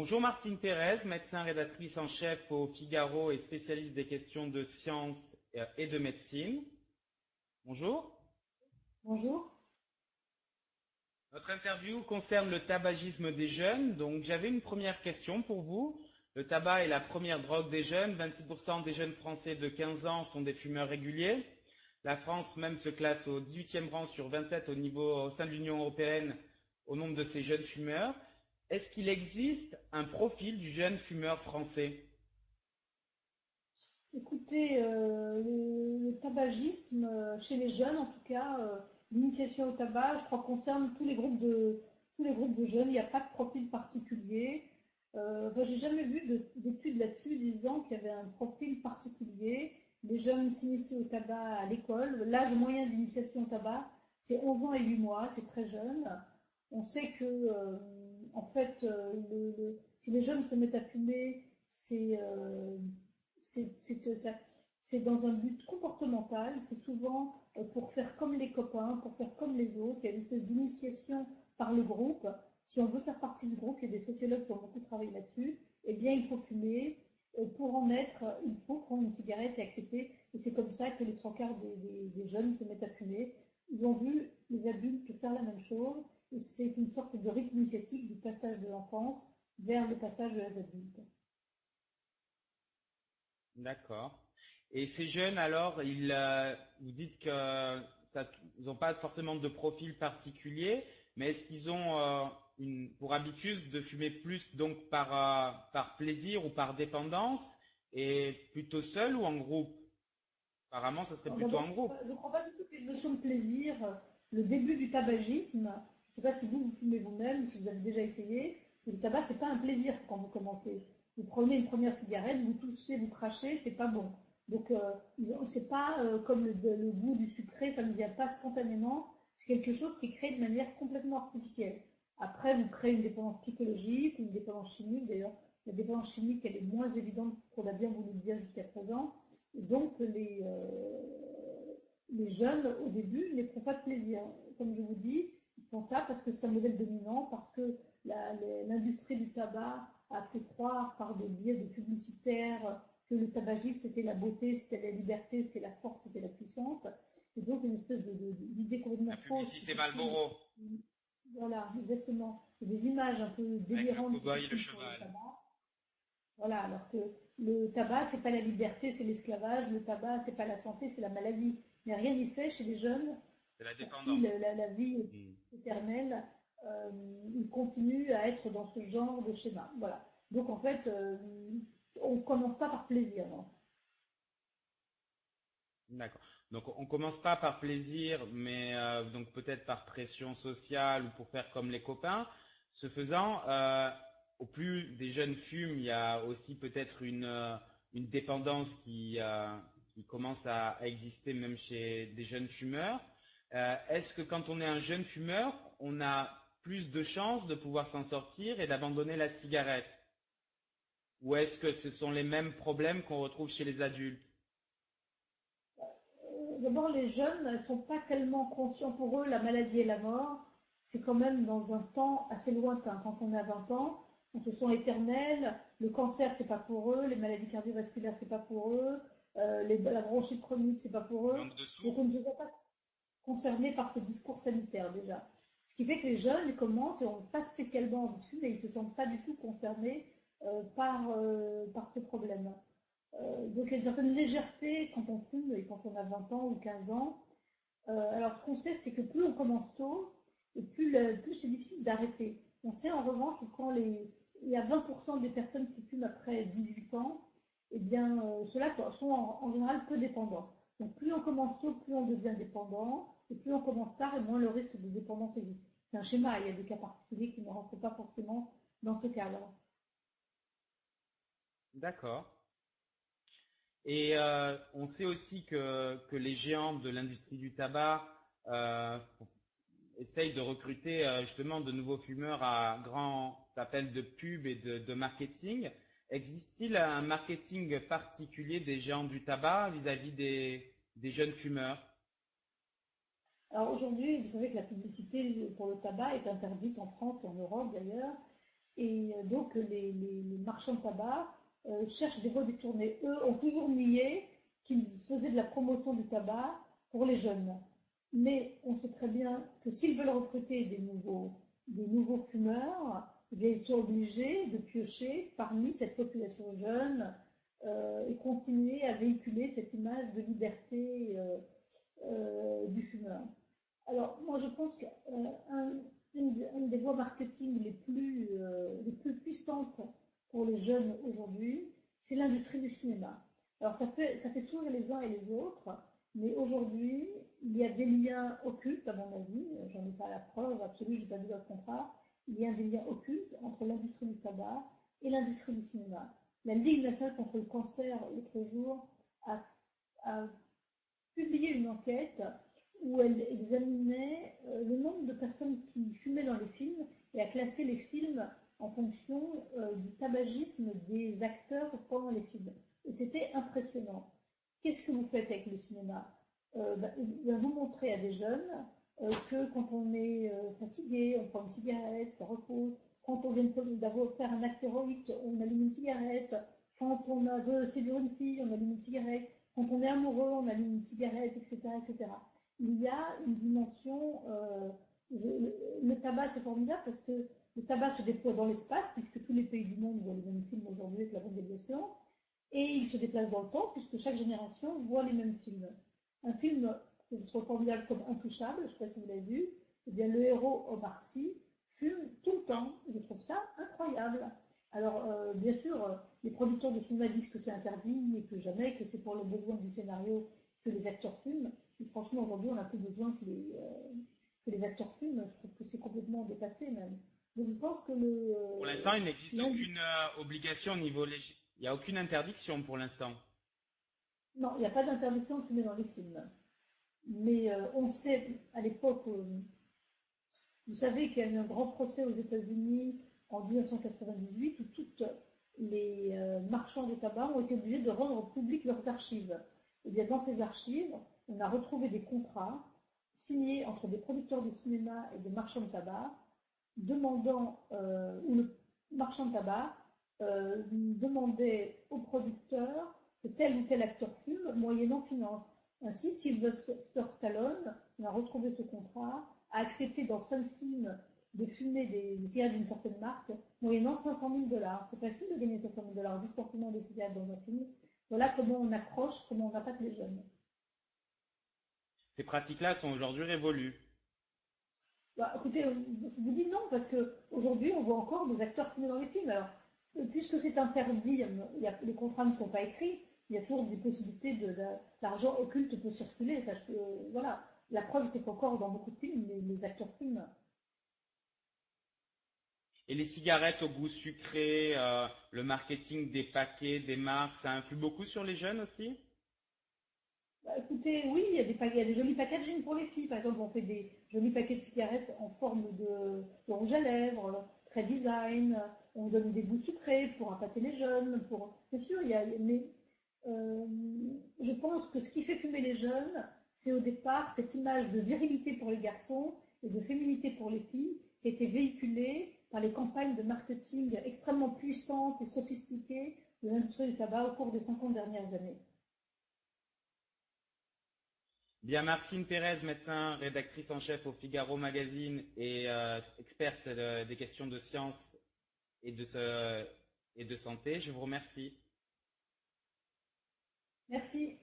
Bonjour Martine Pérez, médecin rédactrice en chef au Figaro et spécialiste des questions de sciences et de médecine. Bonjour. Bonjour. Notre interview concerne le tabagisme des jeunes, donc j'avais une première question pour vous. Le tabac est la première drogue des jeunes, 26% des jeunes français de 15 ans sont des fumeurs réguliers. La France même se classe au 18e rang sur 27 au sein de l'Union européenne au nombre de ces jeunes fumeurs. Est-ce qu'il existe un profil du jeune fumeur français? Écoutez, le tabagisme, chez les jeunes en tout cas, l'initiation au tabac, je crois, concerne tous les groupes de jeunes. Il n'y a pas de profil particulier. Enfin, j'ai jamais vu d'études là-dessus disant qu'il y avait un profil particulier. Les jeunes s'initient au tabac à l'école. L'âge moyen d'initiation au tabac, c'est 11 ans et 8 mois, c'est très jeune. On sait que, en fait, si les jeunes se mettent à fumer, c'est c'est dans un but comportemental, c'est souvent pour faire comme les copains, pour faire comme les autres. Il y a une espèce d'initiation par le groupe. Si on veut faire partie du groupe, il y a des sociologues qui ont beaucoup travaillé là-dessus, eh bien il faut fumer. Pour en être, il faut prendre une cigarette et accepter. Et c'est comme ça que les trois quarts des jeunes se mettent à fumer. Ils ont vu les adultes faire la même chose. Et c'est une sorte de rite initiatique du passage de l'enfance vers le passage de l'âge adulte. D'accord. Et ces jeunes, alors, vous dites que ils n'ont pas forcément de profil particulier, mais est-ce qu'ils ont pour habitude de fumer plus donc par plaisir ou par dépendance, et plutôt seul ou en groupe? Apparemment, ce serait Alors, plutôt d'abord, en groupe. je ne crois pas du tout qu'il y ait une notion de plaisir. Le début du tabagisme, je ne sais pas si vous fumez vous-même, si vous avez déjà essayé, le tabac, c'est pas un plaisir quand vous commencez. Vous prenez une première cigarette, vous touchez, vous crachez, c'est pas bon. Donc, c'est pas comme le goût du sucré, ça ne vient pas spontanément. C'est quelque chose qui est créé de manière complètement artificielle. Après, vous créez une dépendance psychologique, une dépendance chimique. D'ailleurs, la dépendance chimique, elle est moins évidente qu'on a bien voulu le dire jusqu'à présent. Donc les jeunes, au début, n'éprouve pas de plaisir. Comme je vous dis, ils font ça parce que c'est un modèle dominant, parce que l'industrie du tabac a fait croire par des biais de publicitaires que le tabagisme c'était la beauté, c'était la liberté, c'était la force, c'était la puissance. Et donc une espèce d'idée complètement La fausse qui publicité circule. Marlboro, Voilà, exactement. Et des images un peu avec le délirantes qui cow-boy et le circulent sur le cheval. tabac. Voilà, alors que le tabac, c'est pas la liberté, c'est l'esclavage. Le tabac, c'est pas la santé, c'est la maladie. Mais rien n'y fait chez les jeunes C'est la pour qui dépendance. la vie Hmm. est éternelle. Ils continuent à être dans ce genre de schéma. Voilà. Donc en fait, on commence pas par plaisir, non. D'accord. Donc on commence pas par plaisir, mais donc peut-être par pression sociale ou pour faire comme les copains. Ce faisant, au plus des jeunes fument, il y a aussi peut-être une dépendance qui commence à exister même chez des jeunes fumeurs. Est-ce que quand on est un jeune fumeur, on a plus de chances de pouvoir s'en sortir et d'abandonner la cigarette? Ou est-ce que ce sont les mêmes problèmes qu'on retrouve chez les adultes? D'abord, les jeunes ne sont pas tellement conscients. Pour eux, la maladie et la mort, c'est quand même dans un temps assez lointain. Quand on a 20 ans, on se sent éternel. Le cancer, c'est pas pour eux. Les maladies cardiovasculaires, c'est pas pour eux. La bronchite chronique, c'est pas pour Il eux. manque de sous? Donc, on ne se sent pas concernés par ce discours sanitaire déjà. Ce qui fait que les jeunes ils commencent et n'ont pas spécialement envie de fumer, et ils ne se sentent pas du tout concernés par ce problème. Donc il y a une certaine légèreté quand on fume et quand on a 20 ans ou 15 ans. Alors ce qu'on sait, c'est que plus on commence tôt, et plus c'est difficile d'arrêter. On sait en revanche que il y a 20% des personnes qui fument après 18 ans, eh bien ceux-là sont en général peu dépendants. Donc plus on commence tôt, plus on devient dépendant, et plus on commence tard, et moins le risque de dépendance existe. C'est un schéma, il y a des cas particuliers qui ne rentrent pas forcément dans ce cadre. D'accord. Et on sait aussi que les géants de l'industrie du tabac euh, essayent de recruter justement de nouveaux fumeurs à grand appel de pub et de marketing. Existe-t-il un marketing particulier des géants du tabac vis-à-vis des jeunes fumeurs? Alors aujourd'hui, vous savez que la publicité pour le tabac est interdite en France et en Europe d'ailleurs. Et donc les marchands de tabac cherchent des voies détournées. Eux ont toujours nié qu'ils faisaient de la promotion du tabac pour les jeunes. Mais on sait très bien que s'ils veulent recruter des nouveaux fumeurs, eh bien, ils sont obligés de piocher parmi cette population jeune et continuer à véhiculer cette image de liberté du fumeur. Alors, moi, je pense qu'une des voies marketing les plus puissantes pour les jeunes aujourd'hui, c'est l'industrie du cinéma. Alors, ça fait sourire les uns et les autres, mais aujourd'hui, il y a des liens occultes, à mon avis, j'en ai pas la preuve absolue, je n'ai pas vu le contraire, il y a des liens occultes entre l'industrie du tabac et l'industrie du cinéma. La Ligue nationale contre le cancer, l'autre jour, a publié une enquête où elle examinait le nombre de personnes qui fumaient dans les films et a classé les films en fonction du tabagisme des acteurs pendant les films. Et c'était impressionnant. Qu'est-ce que vous faites avec le cinéma Vous montrez à des jeunes que quand on est fatigué, on prend une cigarette, ça repose. Quand on vient d'avoir faire un acte héroïque, on allume une cigarette. Quand on veut séduire une fille, on allume une cigarette. Quand on est amoureux, on allume une cigarette, etc., etc. Il y a une dimension. Le tabac, c'est formidable parce que le tabac se déploie dans l'espace, puisque tous les pays du monde voient les mêmes films aujourd'hui avec la mondialisation, et il se déplace dans le temps, puisque chaque génération voit les mêmes films. Un film que je trouve formidable comme Intouchable, je ne sais pas si vous l'avez vu, eh bien, le héros Omar Sy fume tout le temps. Je trouve ça incroyable. Alors, bien sûr, les producteurs de cinéma disent que c'est interdit et que jamais, que c'est pour le besoin du scénario que les acteurs fument. Et franchement, aujourd'hui, on n'a plus besoin que les acteurs fument. Je trouve que c'est complètement dépassé même. Donc, je pense que Pour l'instant, il n'existe aucune obligation au niveau législatif. Il n'y a aucune interdiction pour l'instant. non, il n'y a pas d'interdiction de fumer dans les films. Mais on sait, à l'époque, vous savez qu'il y a eu un grand procès aux États-Unis en 1998 où toutes les marchands de tabac ont été obligés de rendre publiques leurs archives. Et bien dans ces archives, on a retrouvé des contrats signés entre des producteurs de cinéma et des marchands de tabac, demandant où le marchand de tabac demandait aux producteurs que tel ou tel acteur fume moyennant finance. Ainsi, Sylvester Stallone, on a retrouvé ce contrat, a accepté dans 5 films de fumer des cigarettes d'une certaine marque, moyennant 500 000 $. C'est facile de gagner 500 000 $ juste pour fumer des cigarettes dans un film. Voilà comment on accroche, comment on attaque les jeunes. Ces pratiques-là sont aujourd'hui révolues. Bah, écoutez, je vous dis non, parce qu'aujourd'hui, on voit encore des acteurs fumer dans les films. Alors, puisque c'est interdit, les contrats ne sont pas écrits, il y a toujours des possibilités l'argent occulte peut circuler. Parce que, voilà. La preuve, c'est qu'encore dans beaucoup de films, les acteurs fument. Et les cigarettes au goût sucré, le marketing des paquets, des marques, ça influe beaucoup sur les jeunes aussi? Bah, écoutez, oui, il y a des jolis packaging pour les filles. Par exemple, on fait des jolis paquets de cigarettes en forme de rouge à lèvres, très design. On donne des goûts sucrés pour appâter les jeunes. C'est sûr, mais euh, je pense que ce qui fait fumer les jeunes, c'est au départ cette image de virilité pour les garçons et de féminité pour les filles qui a été véhiculée par les campagnes de marketing extrêmement puissantes et sophistiquées de l'industrie du tabac au cours des 50 dernières années. Bien, Martine Pérez, médecin, rédactrice en chef au Figaro Magazine et experte des questions de science et et de santé, je vous remercie. Merci.